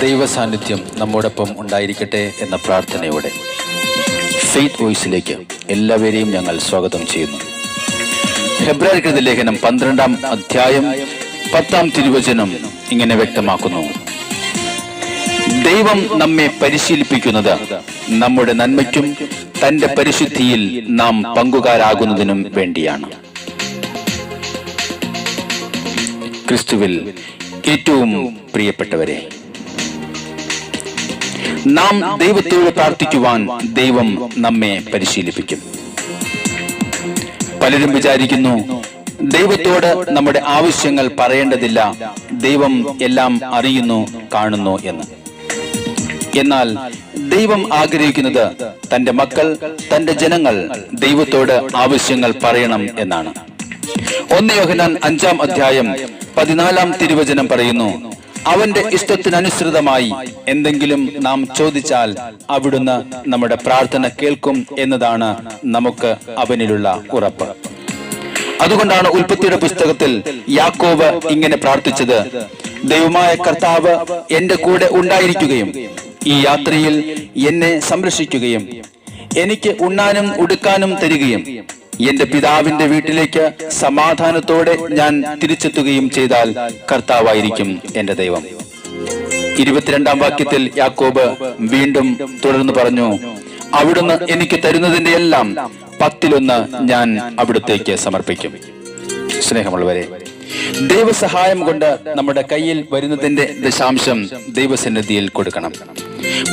ദൈവസാന്നിധ്യം നമ്മോടൊപ്പം ഉണ്ടായിരിക്കട്ടെ എന്ന പ്രാർത്ഥനയോടെ ഫെയ്ത്ത് വോയിസിലേക്ക് എല്ലാവരെയും ഞങ്ങൾ സ്വാഗതം ചെയ്യുന്നു. ഹെബ്രായർക്കെഴുതിയ ലേഖനം 12-ാം അധ്യായം 10-ാം തിരുവചനം ഇങ്ങനെ വ്യക്തമാക്കുന്നു: ദൈവം നമ്മെ പരിശീലിപ്പിക്കുന്നത് നമ്മുടെ നന്മയ്ക്കും തന്റെ പരിശുദ്ധിയിൽ നാം പങ്കുകാരാകുന്നതിനും വേണ്ടിയാണ്. ക്രിസ്തുവിൽ ഏറ്റവും പ്രിയപ്പെട്ടവരെ, നാം ദൈവത്തോട് പ്രാർത്ഥിക്കുവാൻ ദൈവം നമ്മെ പരിശീലിപ്പിക്കും. പലരും വിചാരിക്കുന്നു ദൈവത്തോട് നമ്മുടെ ആവശ്യങ്ങൾ പറയേണ്ടതില്ല, ദൈവം എല്ലാം അറിയുന്നു, കാണുന്നു എന്ന്. എന്നാൽ ദൈവം ആഗ്രഹിക്കുന്നത് തന്റെ മക്കൾ, തന്റെ ജനങ്ങൾ ദൈവത്തോട് ആവശ്യങ്ങൾ പറയണം എന്നാണ്. 1 യോഹന്നാൻ 5-ാം അധ്യായം 14-ാം തിരുവചനം പറയുന്നു: അവന്റെ ഇഷ്ടത്തിനനുസൃതമായി എന്തെങ്കിലും നാം ചോദിച്ചാൽ അവിടുന്ന് നമ്മുടെ പ്രാർത്ഥന കേൾക്കും എന്നതാണ് നമുക്ക് അവനിലുള്ള ഉറപ്പ്. അതുകൊണ്ടാണ് ഉൽപ്പത്തിയുടെ പുസ്തകത്തിൽ യാക്കോബ് ഇങ്ങനെ പ്രാർത്ഥിച്ചത്: ദൈവമായ കർത്താവ് എന്റെ കൂടെ ഉണ്ടായിരിക്കുകയും ഈ യാത്രയിൽ എന്നെ സംരക്ഷിക്കുകയും എനിക്ക് ഉണ്ണാനും ഉടുക്കാനും തരികയും എന്റെ പിതാവിന്റെ വീട്ടിലേക്ക് സമാധാനത്തോടെ ഞാൻ തിരിച്ചെത്തുകയും ചെയ്താൽ കർത്താവായിരിക്കും എന്റെ ദൈവം. 22-ാം വാക്യത്തിൽ യാക്കോബ് വീണ്ടും തുടർന്ന് പറഞ്ഞു: അവിടുന്ന് എനിക്ക് തരുന്നതിന്റെ എല്ലാം 10-1 ഞാൻ അവിടുത്തേക്ക് സമർപ്പിക്കും. സ്നേഹമുള്ളവരെ, ദൈവസഹായം കൊണ്ട് നമ്മുടെ കയ്യിൽ വരുന്നതിന്റെ ദശാംശം ദൈവസന്നിധിയിൽ കൊടുക്കണം.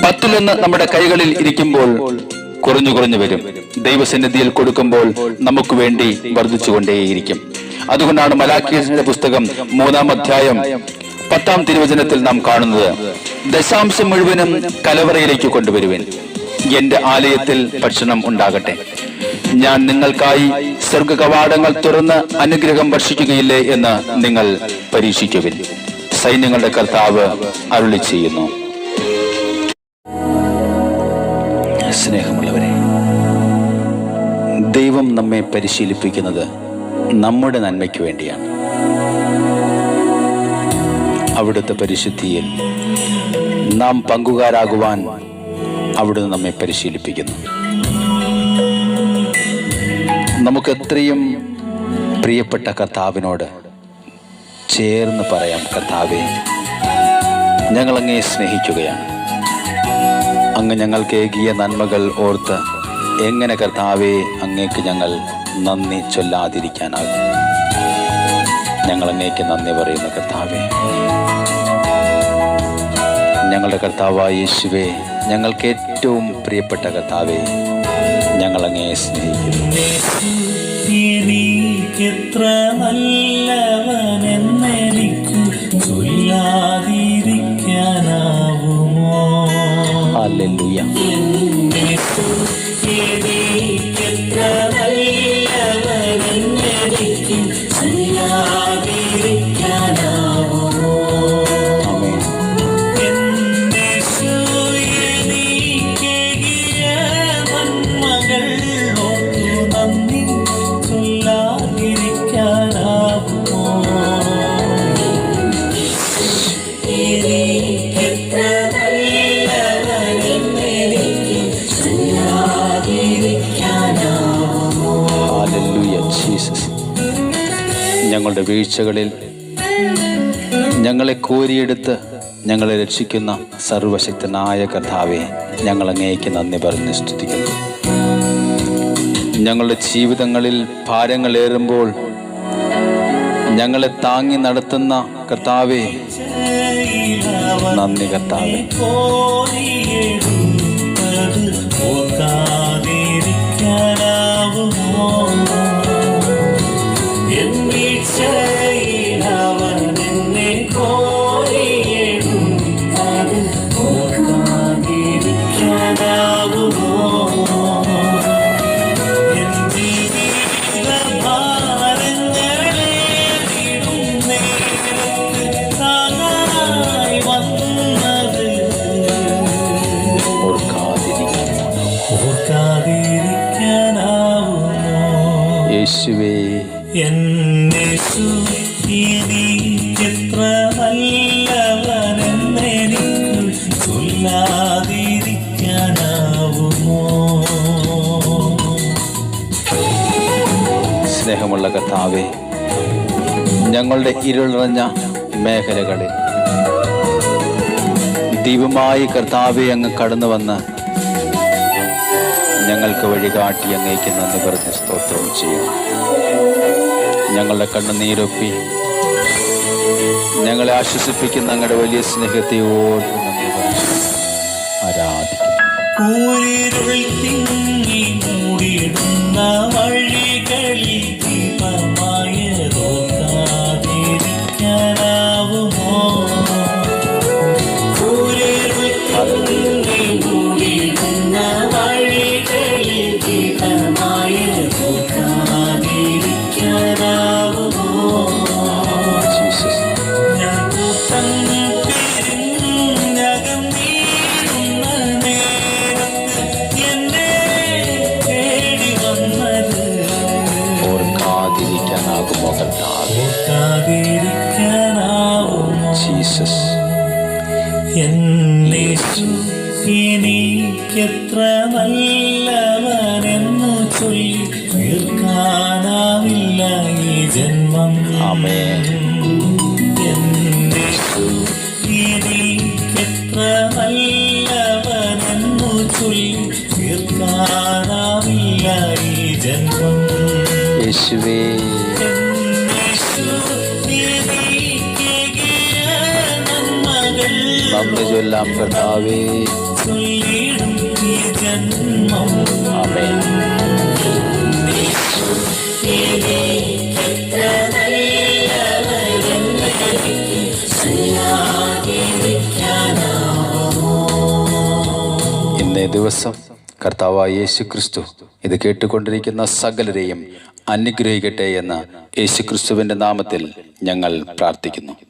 10-1 നമ്മുടെ കൈകളിൽ ഇരിക്കുമ്പോൾ കുറഞ്ഞു കുറഞ്ഞു വരും. ദൈവസന്നിധിയിൽ കൊടുക്കുമ്പോൾ നമുക്ക് വേണ്ടി വർദ്ധിച്ചുകൊണ്ടേയിരിക്കും. അതുകൊണ്ടാണ് മലാഖിയുടെ പുസ്തകം 3-ാം അധ്യായം 10-ാം തിരുവചനത്തിൽ നാം കാണുന്നത്: ദശാംശം മുഴുവനും കലവറയിലേക്ക് കൊണ്ടുവരുവേൻ, എന്റെ ആലയത്തിൽ ഭക്ഷണം ഉണ്ടാകട്ടെ. ഞാൻ നിങ്ങൾക്കായി സ്വർഗ കവാടങ്ങൾ തുറന്ന് അനുഗ്രഹം വർഷിക്കുകയില്ലേ എന്ന് നിങ്ങൾ പരീക്ഷിക്കുവിൻ. സൈന്യങ്ങളുടെ കർത്താവ് അരുളി ചെയ്യുന്നു. സ്നേഹമുള്ളവരെ, ദൈവം നമ്മെ പരിശീലിപ്പിക്കുന്നത് നമ്മുടെ നന്മയ്ക്ക് വേണ്ടിയാണ്. അവിടുത്തെ പരിശുദ്ധിയിൽ നാം പങ്കുകാരാകുവാൻ അവിടുന്ന് നമ്മെ പരിശീലിപ്പിക്കുന്നു. നമുക്ക് എത്രയും പ്രിയപ്പെട്ട കർത്താവിനോട് ചേർന്ന് പറയാം: കർത്താവേ, ഞങ്ങൾ അങ്ങയെ സ്നേഹിക്കുകയാണ്. അങ്ങ് ഞങ്ങൾക്ക് ഏകിയ നന്മകൾ ഓർത്ത് എങ്ങനെ കർത്താവേ അങ്ങേക്ക് ഞങ്ങൾ നന്ദി ചൊല്ലാതിരിക്കാനാകും? ഞങ്ങൾ അങ്ങേക്ക് നന്ദി പറയുന്ന കർത്താവേ, ഞങ്ങളുടെ കർത്താവായ യേശുവേ, ഞങ്ങൾക്ക് ഏറ്റവും പ്രിയപ്പെട്ട കർത്താവേ, ഞങ്ങൾ അങ്ങയെ സ്നേഹിക്കുന്നു. എത്ര നല്ലവനെന്നെനിക്കു ചൊല്ലാതിരിക്കാനാവുമോ? ഹല്ലേലൂയ. എത്ര നല്ലവനെന്നെനിക്കു ചൊല്ലാതിരിക്കാനാവുമോ? ഞങ്ങളുടെ വീഴ്ചകളിൽ ഞങ്ങളെ കോരിയെടുത്ത് ഞങ്ങളെ രക്ഷിക്കുന്ന സർവശക്തനായ കർത്താവേ, ഞങ്ങൾ അങ്ങേക്ക് നന്ദി പറഞ്ഞ് സ്തുതിക്കുന്നു. ഞങ്ങളുടെ ജീവിതങ്ങളിൽ ഭാരങ്ങളേറുമ്പോൾ ഞങ്ങളെ താങ്ങി നടത്തുന്ന കർത്താവേ, നന്ദി കർത്താവേ. യേശുവേ, എന്നേശു എത്ര നല്ലവനെന്നെനിക്കു സ്നേഹമുള്ള കർത്താവേ, ഞങ്ങളുടെ ഇരുൾ നിറഞ്ഞ മേഖലകളിൽ ദീപമായി കർത്താവെ അങ്ങ് കടന്നു വന്ന് ഞങ്ങൾക്ക് വഴികാട്ടി അങ്ങേക്ക് നന്ദി പറഞ്ഞ് സ്തോത്രം ചെയ്യുന്നു. ഞങ്ങളുടെ കണ്ണുനീരൊപ്പി ഞങ്ങളെ ആശ്വസിപ്പിക്കുന്ന അങ്ങയുടെ വലിയ സ്നേഹത്തെ ഓർത്ത് നന്ദി പറഞ്ഞു ആരാധിക്കുന്നു. കൂരിരുൾ തിങ്ങി മൂടിടുന്ന വഴികളിൽ ദീപമായതോക്കാതിരിക്കാനാവുമോ? കൂരിരുൾ തിങ്ങി മൂടിടുന്ന വഴികളിൽ ദീപമായതോക്കാതിരിക്കാനാവുമോ? ജീസസ്, എന്നേശു എനിക്കെത്ര നല്ലവനെന്നു ചൊല്ലി തീർക്കാനാവില്ല ഈ ജന്മം. ആമേൻ. എന്നേശു എനിക്കെത്ര നല്ലവനെന്നു ചൊല്ലി തീർക്കാനാവില്ല ഈ ജന്മം. യേശുവേ, നന്ദി ചൊല്ലാം കർത്താവേ. ആമേൻ. ഇന്നേ ദിവസം കർത്താവായ യേശു ക്രിസ്തു ഇത് കേട്ടുകൊണ്ടിരിക്കുന്ന സകലരെയും അനുഗ്രഹിക്കട്ടെ എന്ന് യേശു ക്രിസ്തുവിന്റെ നാമത്തിൽ ഞങ്ങൾ പ്രാർത്ഥിക്കുന്നു.